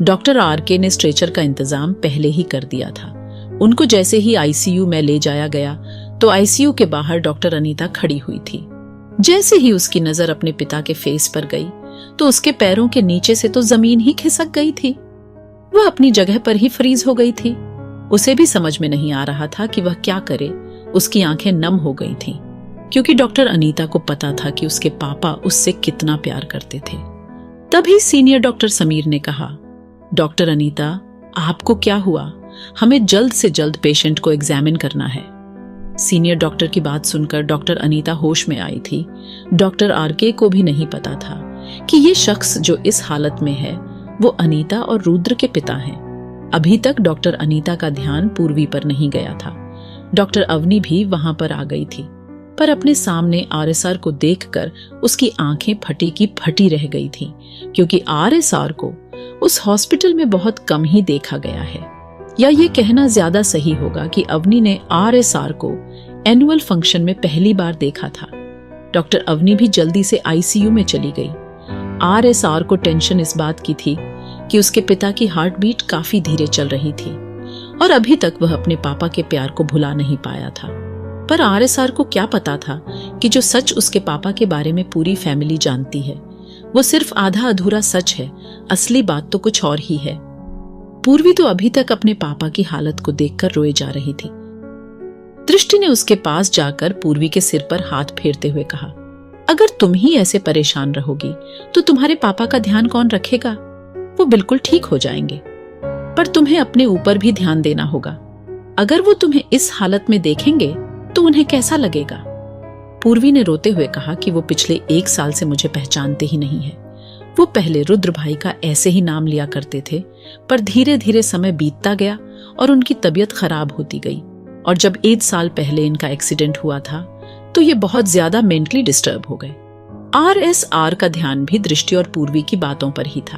डॉक्टर आरके ने स्ट्रेचर का इंतजाम पहले ही कर दिया था। उनको जैसे ही आईसीयू में ले जाया गया तो आईसीयू के बाहर डॉक्टर अनीता खड़ी हुई थी। जैसे ही उसकी नजर अपने पिता के फेस पर गई तो उसके पैरों के नीचे से तो जमीन ही खिसक गई थी। वह अपनी जगह पर ही फ्रीज हो गई थी। उसे भी समझ में नहीं आ रहा था कि वह क्या करे। उसकी आंखें नम हो गई थीं, क्योंकि डॉक्टर अनीता को पता था कि उसके पापा उससे कितना प्यार करते थे। तभी सीनियर डॉक्टर समीर ने कहा, डॉक्टर अनीता, आपको क्या हुआ? हमें जल्द से जल्द पेशेंट को एग्जामिन करना है। सीनियर डॉक्टर की बात सुनकर डॉक्टर अनीता होश में आई थी। डॉक्टर आरके को भी नहीं पता था कि ये शख्स जो इस हालत में है वो अनीता और रुद्र के पिता हैं। अभी तक डॉक्टर अनीता का ध्यान पूर्वी पर नहीं गया था। डॉक्टर अवनी भी वहां पर आ गई थी, पर अपने सामने आरएसआर को देखकर उसकी आंखें फटी की फटी रह गई थीं, क्योंकि आरएसआर को उस हॉस्पिटल में बहुत कम ही देखा गया है। या ये कहना ज्यादा सही होगा कि अवनी ने आरएसआर को एनुअल फंक्शन में पहली बार देखा था। डॉक्टर अवनी भी जल्दी से आईसीयू में चली गई। आरएसआर को टेंशन इस बात की थी कि उसके पिता की हार्ट बीट काफी धीरे चल रही थी और अभी तक वह अपने पापा के प्यार को भुला नहीं पाया था। पर आरएसआर को क्या पता था कि जो सच उसके पापा के बारे में पूरी फैमिली जानती है वो सिर्फ आधा अधूरा सच है, असली बात तो कुछ और ही है। पूर्वी तो अभी तक अपने पापा की हालत को देखकर रोए जा रही थी। दृष्टि ने उसके पास जाकर पूर्वी के सिर पर हाथ फेरते हुए कहा, अगर तुम ही ऐसे परेशान रहोगी तो तुम्हारे पापा का ध्यान कौन रखेगा? वो बिल्कुल ठीक हो जाएंगे, पर तुम्हें अपने ऊपर भी ध्यान देना होगा। अगर वो तुम्हें इस हालत में देखेंगे तो उन्हें कैसा लगेगा? पूर्वी ने रोते हुए कहा कि वो पिछले 1 साल से मुझे पहचानते ही नहीं है। वो पहले रुद्र भाई का ऐसे ही नाम लिया करते थे, पर धीरे धीरे समय बीतता गया और उनकी तबीयत खराब होती गई। और जब 1 साल पहले इनका एक्सीडेंट हुआ था तो ये बहुत ज्यादा मेंटली डिस्टर्ब हो गए। RSR का ध्यान भी दृष्टि और पूर्वी की बातों पर ही था।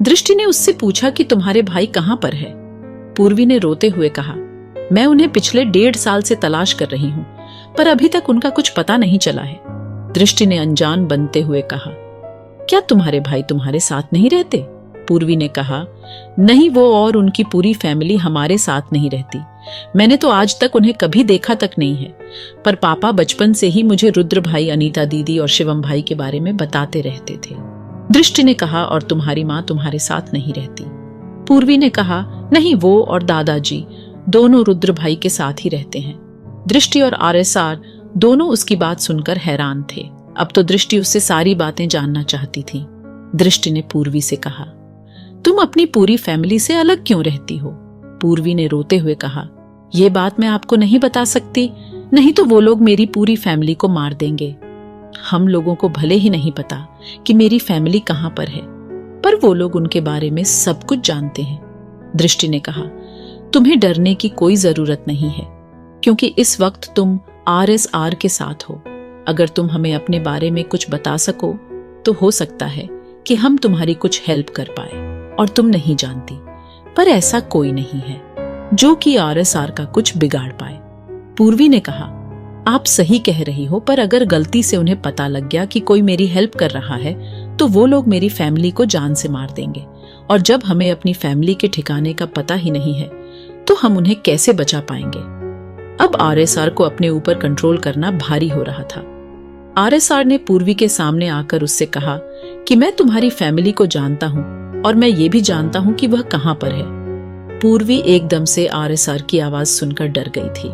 दृष्टि ने उससे पूछा कि तुम्हारे भाई कहाँ पर है? पूर्वी ने रोते हुए कहा, मैं उन्हें पिछले 1.5 साल से तलाश कर रही हूँ, पर अभी तक उनका कुछ पता नहीं चला है। दृष्टि ने अनजान बनते हुए कहा, क्या तुम्हारे भाई तुम्हारे साथ नहीं रहते? पूर्वी ने कहा, नहीं, वो और उनकी पूरी फैमिली हमारे साथ नहीं रहती। मैंने तो आज तक उन्हें कभी देखा तक नहीं है, पर पापा बचपन से ही मुझे रुद्र भाई, अनीता दीदी और शिवम भाई के बारे में बताते रहते थे। दृष्टि ने कहा, और तुम्हारी माँ तुम्हारे साथ नहीं रहती? पूर्वी ने कहा, नहीं, वो और दादाजी दोनों रुद्र भाई के साथ ही रहते हैं। दृष्टि और RSR दोनों उसकी बात सुनकर हैरान थे। अब तो दृष्टि उससे सारी बातें जानना चाहती थी। दृष्टि ने पूर्वी से कहा, तुम अपनी पूरी फैमिली से अलग क्यों रहती हो? पूर्वी ने रोते हुए कहा, यह बात मैं आपको नहीं बता सकती, नहीं तो वो लोग मेरी पूरी फैमिली को मार देंगे। हम लोगों को भले ही नहीं पता कि मेरी फैमिली कहां पर है, पर वो लोग उनके बारे में सब कुछ जानते हैं। दृष्टि ने कहा, तुम्हें डरने की कोई जरूरत नहीं है, क्योंकि इस वक्त तुम RSR के साथ हो। अगर तुम हमें अपने बारे में कुछ बता सको तो हो सकता है कि हम तुम्हारी कुछ हेल्प कर पाए। और तुम नहीं जानती, पर ऐसा कोई नहीं है जो कि RSR का कुछ बिगाड़ पाए। पूर्वी ने कहा, आप सही कह रही हो, पर अगर गलती से उन्हें पता लग गया कि कोई मेरी हेल्प कर रहा है तो वो लोग मेरी फैमिली को जान से मार देंगे, और जब हमें अपनी फैमिली के ठिकाने का पता ही नहीं है तो हम उन्हें कैसे बचा पाएंगे? अब RSR को अपने ऊपर कंट्रोल करना भारी हो रहा था। RSR ने पूर्वी के सामने आकर उससे कहा कि मैं तुम्हारी फैमिली को जानता हूँ और मैं ये भी जानता हूँ कि वह कहाँ पर है। पूर्वी एकदम से RSR की आवाज सुनकर डर गई थी,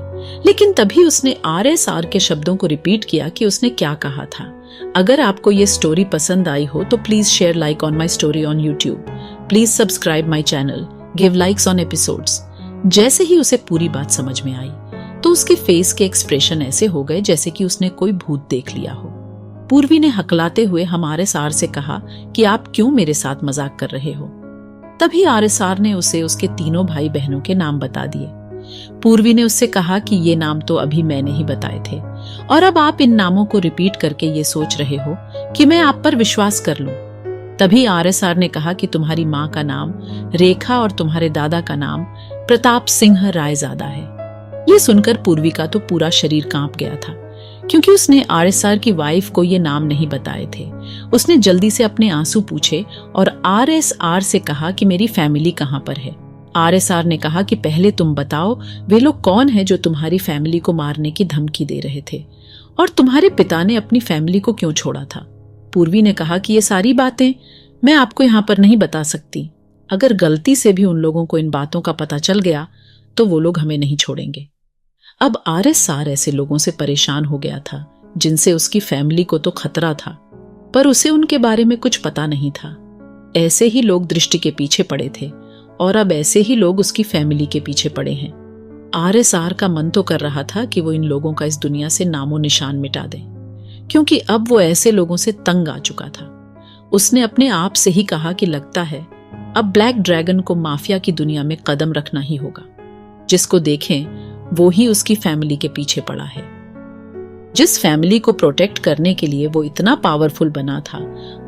लेकिन तभी उसने RSR के शब्दों को रिपीट किया कि उसने क्या कहा था। अगर आपको ये स्टोरी पसंद आई हो तो please share like on my story on YouTube। Please subscribe my channel, give likes on episodes. जैसे ही उसे पूरी बात समझ में आई तो उसके फेस के एक्सप्रेशन ऐसे हो गए जैसे कि उसने कोई भूत देख लिया हो। पूर्वी ने हकलाते हुए RSR से कहा कि आप क्यों मेरे साथ मजाक कर रहे हो। तभी RSR ने उसे उसके तीनों भाई बहनों के नाम बता दिए। पूर्वी ने उससे कहा कि ये नाम तो अभी मैंने ही बताए थे, और अब आप इन नामों को रिपीट करके ये सोच रहे हो कि मैं आप पर विश्वास कर लूं। तभी RSR ने कहा कि तुम्हारी माँ का नाम रेखा और तुम्हारे दादा का नाम प्रताप सिंह रायजादा है। ये सुनकर पूर्वी का तो पूरा शरीर कांप गया था, क्योंकि उसने RSR की वाइफ को ये नाम नहीं बताए थे। उसने जल्दी से अपने आंसू पूछे और RSR से कहा कि मेरी फैमिली कहाँ पर है। RSR ने कहा कि पहले तुम बताओ वे लोग कौन है जो तुम्हारी फैमिली को मारने की धमकी दे रहे थे, और तुम्हारे पिता ने अपनी फैमिली को क्यों छोड़ा था। पूर्वी ने कहा कि ये सारी बातें मैं आपको यहाँ पर नहीं बता सकती। अगर गलती से भी उन लोगों को इन बातों का पता चल गया तो वो लोग हमें नहीं छोड़ेंगे। अब RSR ऐसे लोगों से परेशान हो गया था जिनसे उसकी फैमिली को तो खतरा था, पर उसे उनके बारे में कुछ पता नहीं था। ऐसे ही लोग दृष्टि के पीछे पड़े थे, और अब ऐसे ही लोग उसकी फैमिली के पीछे पड़े हैं। RSR का मन तो कर रहा था कि वो इन लोगों का इस दुनिया से नामो निशान मिटा दे, क्योंकि अब वो ऐसे लोगों से तंग आ चुका था। उसने अपने आप से ही कहा कि लगता है अब ब्लैक ड्रैगन को माफिया की दुनिया में कदम रखना ही होगा। जिसको देखें वो ही उसकी फैमिली के पीछे पड़ा है। जिस फैमिली को प्रोटेक्ट करने के लिए वो इतना पावरफुल बना था,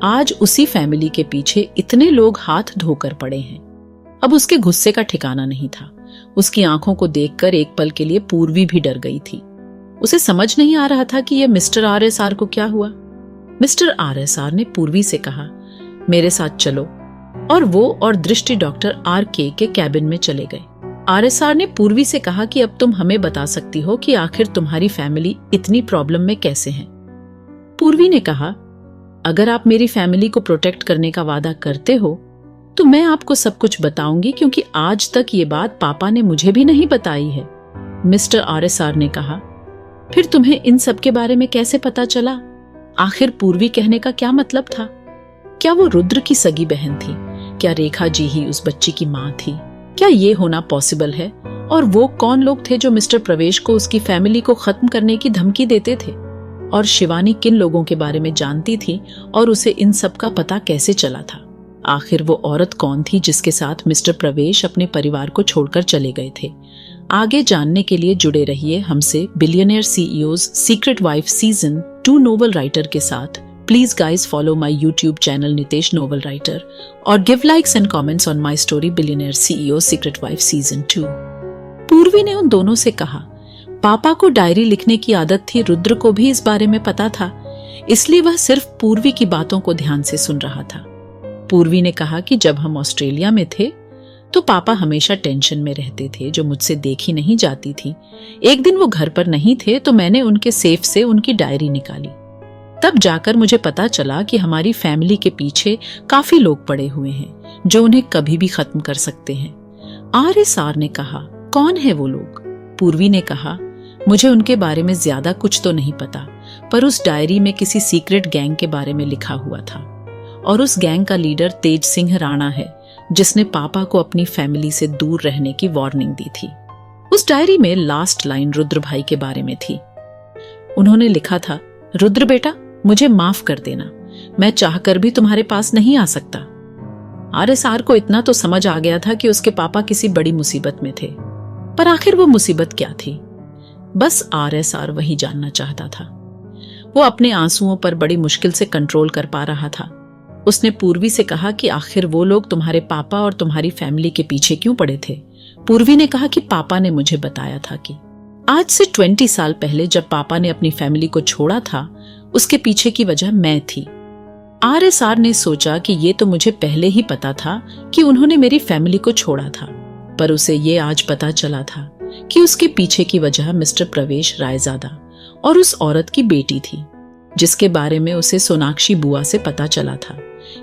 आज उसी फैमिली के पीछे इतने लोग हाथ धोकर पड़े हैं। अब उसके गुस्से का ठिकाना नहीं था। उसकी आंखों को देखकर एक पल के लिए पूर्वी भी डर गई थी। उसे समझ नहीं आ रहा था कि यह मिस्टर RSR को क्या हुआ। मिस्टर RSR ने पूर्वी से कहा, मेरे साथ चलो, और वो और दृष्टि डॉक्टर RK के कैबिन में चले गए। RSR ने पूर्वी से कहा कि अब तुम हमें बता सकती हो कि आखिर तुम्हारी फैमिली इतनी प्रॉब्लम में कैसे है। पूर्वी ने कहा, अगर आप मेरी फैमिली को प्रोटेक्ट करने का वादा करते हो तो मैं आपको सब कुछ बताऊंगी, क्योंकि आज तक ये बात पापा ने मुझे भी नहीं बताई है। मिस्टर RSR ने कहा, फिर तुम्हें इन सब के बारे में कैसे पता चला? आखिर पूर्वी कहने का क्या मतलब था? क्या वो रुद्र की सगी बहन थी? क्या रेखा जी ही उस बच्ची की माँ थी? क्या ये होना पॉसिबल है? और वो कौन लोग थे जो मिस्टर प्रवेश को उसकी फैमिली को खत्म करने की धमकी देते थे? और शिवानी किन लोगों के बारे में जानती थी और उसे इन सब का पता कैसे चला था? आखिर वो औरत कौन थी जिसके साथ मिस्टर प्रवेश अपने परिवार को छोड़कर चले गए थे? आगे जानने के लिए जुड़े रहिए हमसे billionaire CEO's secret wife season 2 novel writer के साथ। Please guys follow my YouTube channel Nitesh novel writer और give likes and comments on my story billionaire CEO secret wife season 2। Purvi ने उन दोनों से कहा, पापा को डायरी लिखने की आदत थी, रुद्र को भी इस बारे में पता था, इसलिए वह सिर्फ पूर्वी की बातों को ध्यान से सुन रहा था। पूर्वी ने कहा कि जब हम ऑस्ट्रेलिया में थे तो पापा हमेशा टेंशन में रहते थे जो मुझसे देखी नहीं जाती थी। एक दिन वो घर पर नहीं थे तो मैंने उनके सेफ से उनकी डायरी निकाली। तब जाकर मुझे पता चला कि हमारी फैमिली के पीछे काफी लोग पड़े हुए हैं जो उन्हें कभी भी खत्म कर सकते हैं। RSR ने कहा, कौन है वो लोग? पूर्वी ने कहा, मुझे उनके बारे में ज्यादा कुछ तो नहीं पता, पर उस डायरी में किसी सीक्रेट गैंग के बारे में लिखा हुआ था और उस गैंग का लीडर तेज सिंह राणा है जिसने पापा को अपनी फैमिली से दूर रहने की वार्निंग दी थी। उस डायरी में लास्ट लाइन रुद्र भाई के बारे में थी। उन्होंने लिखा था, रुद्र बेटा, मुझे माफ कर देना, मैं चाहकर भी तुम्हारे पास नहीं आ सकता। RSR को इतना तो समझ आ गया था कि उसके पापा किसी बड़ी मुसीबत में थे, पर आखिर वो मुसीबत क्या थी? बस RSR वही जानना चाहता था। वो अपने आंसुओं पर बड़ी मुश्किल से कंट्रोल कर पा रहा था। उसने पूर्वी से कहा कि आखिर वो लोग तुम्हारे पापा और तुम्हारी फैमिली के पीछे क्यों पड़े थे? पूर्वी ने कहा कि पापा ने मुझे बताया था कि आज से 20 साल पहले जब पापा ने अपनी फैमिली को छोड़ा था, उसके पीछे की वजह मैं थी। RSR ने सोचा कि ये तो मुझे पहले ही पता था कि उन्होंने मेरी फैमिली को छोड़ा था, पर उसे ये आज पता चला था कि उसके पीछे की वजह मिस्टर प्रवेश रायजादा और उस औरत की बेटी थी जिसके बारे में उसे सोनाक्षी बुआ से पता चला था।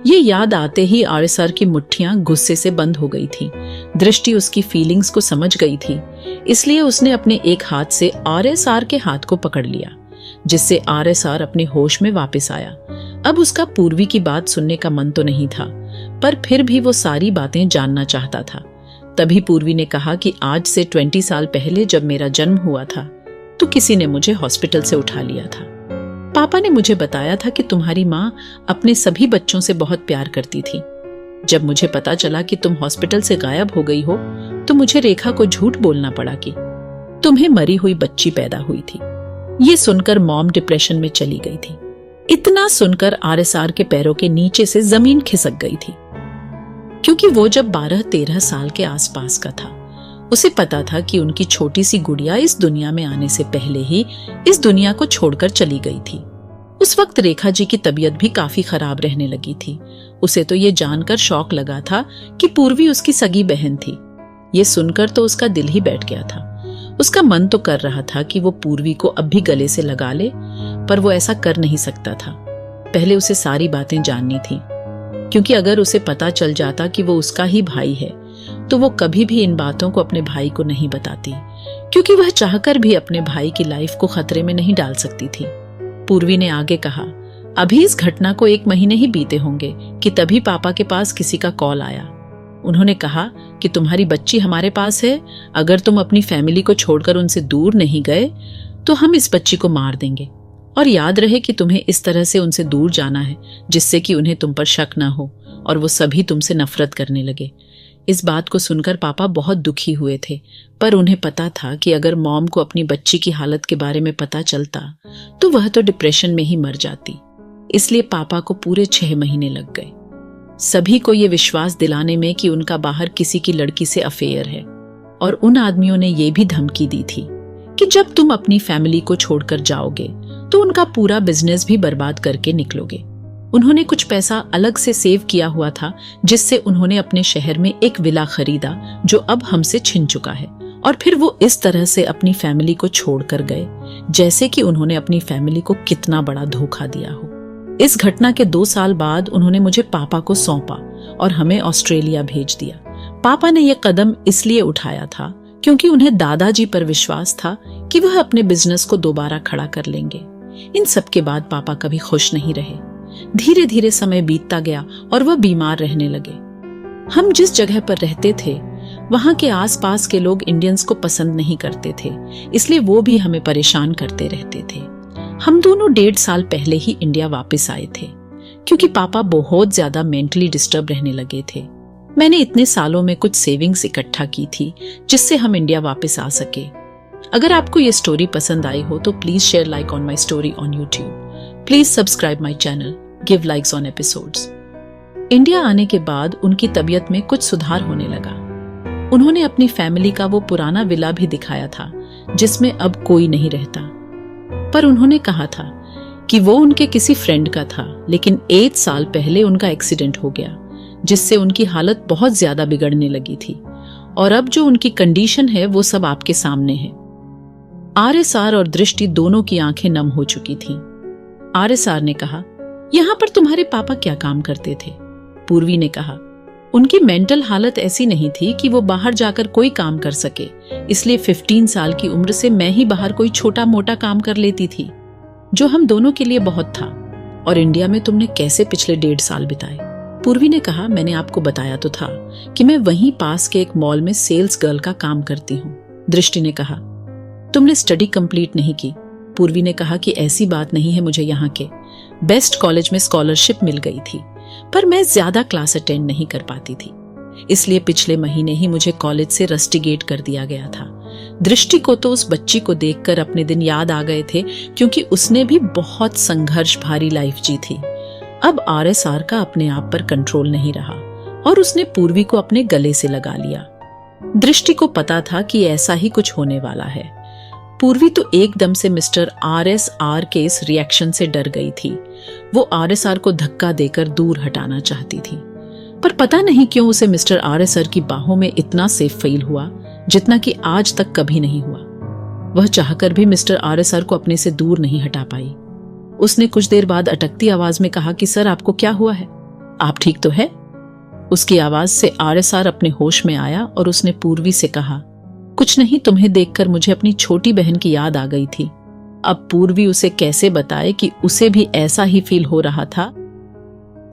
ये याद आते ही RSR की मुट्ठियां गुस्से से बंद हो गई थी। दृष्टि उसकी फीलिंग्स को समझ गई थी, इसलिए उसने अपने एक हाथ से RSR के हाथ को पकड़ लिया, जिससे RSR अपने होश में वापस आया। अब उसका पूर्वी की बात सुनने का मन तो नहीं था, पर फिर भी वो सारी बातें जानना चाहता था। तभी पूर्वी ने कहा कि आज से 20 साल पहले जब मेरा जन्म हुआ था तो किसी ने मुझे हॉस्पिटल से उठा लिया था। पापा ने मुझे बताया था कि तुम्हारी माँ अपने सभी बच्चों से बहुत प्यार करती थी। जब मुझे पता चला कि तुम हॉस्पिटल से गायब हो गई हो तो मुझे रेखा को झूठ बोलना पड़ा कि तुम्हें मरी हुई बच्ची पैदा हुई थी। ये सुनकर मॉम डिप्रेशन में चली गई थी। इतना सुनकर RSR के पैरों के नीचे से जमीन खिसक गई थी, क्योंकि वो जब 12-13 साल के आसपास का था। उसे पता था कि उनकी छोटी सी गुड़िया इस दुनिया में आने से पहले ही इस दुनिया को छोड़कर चली गई थी। उस वक्त रेखा जी की तबीयत भी काफी खराब रहने लगी थी। उसे तो ये जानकर शौक लगा था कि पूर्वी उसकी सगी बहन थी। ये सुनकर तो उसका दिल ही बैठ गया था। उसका मन तो कर रहा था कि वो पूर्वी को अब भी गले से लगा ले, पर वो ऐसा कर नहीं सकता था। पहले उसे सारी बातें जाननी थी, क्योंकि अगर उसे पता चल जाता कि वो उसका ही भाई है तो वो कभी भी इन बातों को अपने भाई को नहीं बताती, क्योंकि वह चाहकर भी अपने भाई की लाइफ को खतरे में नहीं डाल सकती थी। पूर्वी ने आगे कहा, अभी इस घटना को 1 महीने ही बीते होंगे कि तभी पापा के पास किसी का कॉल आया। उन्होंने कहा कि तुम्हारी बच्ची हमारे पास है, अगर तुम अपनी फैमिली को छोड़कर उनसे दूर नहीं गए तो हम इस बच्ची को मार देंगे, और याद रहे कि तुम्हें इस तरह से उनसे दूर जाना है जिससे कि उन्हें तुम पर शक ना हो और वो सभी तुमसे नफरत करने लगे। इस बात को सुनकर पापा बहुत दुखी हुए थे, पर उन्हें पता था कि अगर मॉम को अपनी बच्ची की हालत के बारे में पता चलता तो वह तो डिप्रेशन में ही मर जाती। इसलिए पापा को पूरे 6 महीने लग गए सभी को ये विश्वास दिलाने में कि उनका बाहर किसी की लड़की से अफेयर है, और उन आदमियों ने ये भी धमकी दी थी कि जब तुम अपनी फैमिली को छोड़कर जाओगे तो उनका पूरा बिजनेस भी बर्बाद करके निकलोगे। उन्होंने कुछ पैसा अलग से सेव किया हुआ था जिससे उन्होंने अपने शहर में एक विला खरीदा जो अब हमसे छिन चुका है, और फिर वो इस तरह से अपनी फैमिली को छोड़कर गए जैसे कि उन्होंने अपनी फैमिली को कितना बड़ा धोखा दिया हो। इस घटना के 2 साल बाद उन्होंने मुझे पापा को सौंपा और हमें ऑस्ट्रेलिया भेज दिया। पापा ने यह कदम इसलिए उठाया था क्योंकि उन्हें दादाजी पर विश्वास था कि वह अपने बिजनेस को दोबारा खड़ा कर लेंगे। इन सब के बाद पापा कभी खुश नहीं रहे। धीरे धीरे समय बीतता गया और वह बीमार रहने लगे। हम जिस जगह पर रहते थे वहां के आसपास के लोग इंडियंस को पसंद नहीं करते थे, इसलिए वो भी हमें परेशान करते रहते थे। हम दोनों 1.5 साल पहले ही इंडिया वापस आए थे क्योंकि पापा बहुत ज्यादा मेंटली डिस्टर्ब रहने लगे थे। मैंने इतने सालों में कुछ सेविंग्स इकट्ठा की थी जिससे हम इंडिया वापस आ सके। अगर आपको ये स्टोरी पसंद आई हो तो please share like on my story on YouTube. Please subscribe my channel, give likes on episodes. India आने के बाद उनकी तबीयत में कुछ सुधार होने लगा। उन्होंने अपनी फैमिली का वो पुराना विला भी दिखाया था जिसमें अब कोई नहीं रहता, पर उन्होंने कहा था कि वो उनके किसी फ्रेंड का था, लेकिन 8 साल पहले उनका एक्सीडेंट हो गया जिससे उनकी हालत बहुत ज्यादा बिगड़ने लगी थी और अब जो उनकी कंडीशन है वो सब आपके सामने है। RSR और दृष्टि दोनों की आंखें नम हो चुकी थीं। RSR ने कहा, यहाँ पर तुम्हारे पापा क्या काम करते थे? पूर्वी ने कहा, उनकी मेंटल हालत ऐसी नहीं थी कि वो बाहर जाकर कोई काम कर सके, इसलिए 15 साल की उम्र से मैं ही बाहर कोई छोटा मोटा काम कर लेती थी, जो हम दोनों के लिए बहुत था। और इंडिया में तुमने कैसे पिछले 1.5 साल बिताए? पूर्वी ने कहा, मैंने आपको बताया तो था कि मैं वहीं पास के एक मॉल में सेल्स गर्ल का काम करती हूँ। दृष्टि ने कहा, तुमने स्टडी कंप्लीट नहीं की? पूर्वी ने कहा कि ऐसी बात नहीं है, मुझे यहाँ के बेस्ट कॉलेज में स्कॉलरशिप मिल गई थी, पर मैं ज्यादा क्लास अटेंड नहीं कर पाती थी, इसलिए पिछले महीने ही मुझे कॉलेज से रस्टिगेट कर दिया गया था। दृष्टि को तो उस बच्ची को देखकर अपने दिन याद आ गए थे, क्योंकि उसने भी बहुत संघर्ष भारी लाइफ जी थी। अब RSR का अपने आप पर कंट्रोल नहीं रहा और उसने पूर्वी को अपने गले से लगा लिया। दृष्टि को पता था कि ऐसा ही कुछ होने वाला है। पूर्वी तो एकदम से मिस्टर RSR के इस रिएक्शन से डर गई थी। वो RSR को धक्का देकर दूर हटाना चाहती थी, पर पता नहीं क्यों उसे मिस्टर RSR की बाहों में इतना सेफ फील हुआ जितना कि आज तक कभी नहीं हुआ। वह चाहकर भी मिस्टर RSR को अपने से दूर नहीं हटा पाई। उसने कुछ देर बाद अटकती आवाज में कहा कि सर, आपको क्या हुआ है? आप ठीक तो है? उसकी आवाज से RSR अपने होश में आया और उसने पूर्वी से कहा, कुछ नहीं, तुम्हें देखकर मुझे अपनी छोटी बहन की याद आ गई थी। अब पूर्वी उसे कैसे बताए कि उसे भी ऐसा ही फील हो रहा था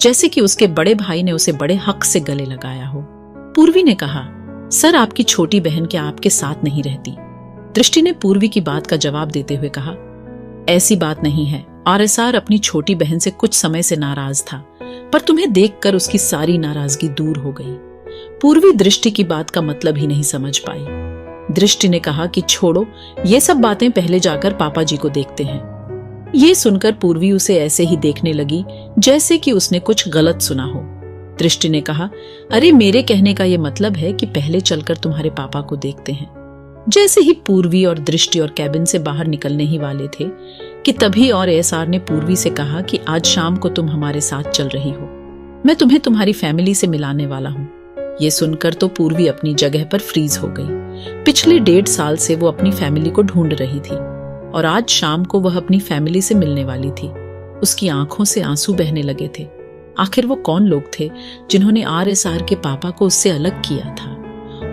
जैसे कि उसके बड़े भाई ने उसे बड़े हक से गले लगाया हो। पूर्वी ने कहा, सर, आपकी छोटी बहन क्या आपके साथ नहीं रहती? दृष्टि ने पूर्वी की बात का जवाब देते हुए कहा, ऐसी बात नहीं है। RSR अपनी छोटी बहन से कुछ समय से नाराज था, पर तुम्हें देखकर उसकी सारी नाराजगी दूर हो गई। पूर्वी दृष्टि की बात का मतलब ही नहीं समझ पाई। दृष्टि ने कहा कि छोड़ो, ये सब बातें पहले जाकर पापा जी को देखते हैं। ये सुनकर पूर्वी उसे ऐसे ही देखने लगी जैसे कि उसने कुछ गलत सुना हो। दृष्टि ने कहा, अरे, मेरे कहने का ये मतलब है कि पहले चलकर तुम्हारे पापा को देखते हैं। जैसे ही पूर्वी और दृष्टि और कैबिन से बाहर निकलने ही वाले थे कि तभी RSR ने पूर्वी से कहा कि आज शाम को तुम हमारे साथ चल रही हो, मैं तुम्हें तुम्हारी फैमिली से मिलाने वाला हूँ। ये सुनकर तो पूर्वी अपनी जगह पर फ्रीज हो गई। पिछले 1.5 साल से वो अपनी फैमिली को ढूंढ रही थी और आज शाम को वह अपनी फैमिली से मिलने वाली थी। उसकी आंखों से आंसू बहने लगे थे। आखिर वो कौन लोग थे जिन्होंने RSR के पापा को उससे अलग किया था,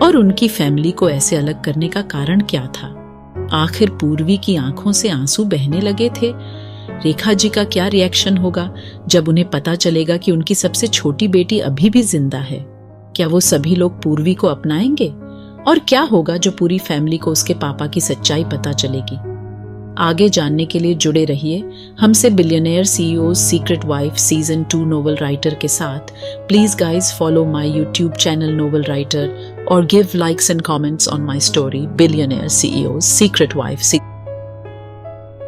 और उनकी फैमिली को ऐसे अलग करने का कारण क्या था? आखिर पूर्वी की आंखों से आंसू बहने लगे थे। रेखा जी का क्या रिएक्शन होगा जब उन्हें पता चलेगा कि उनकी सबसे छोटी बेटी अभी भी जिंदा है? क्या वो सभी लोग पूर्वी को अपनाएंगे? और क्या होगा जो पूरी फैमिली को उसके पापा की सच्चाई पता चलेगी? आगे जानने के लिए जुड़े रहिए हमसे billionaire CEO secret wife season 2 novel writer के साथ। Please guys follow my YouTube channel novel writer और give likes and comments on my story billionaire CEO secret wife.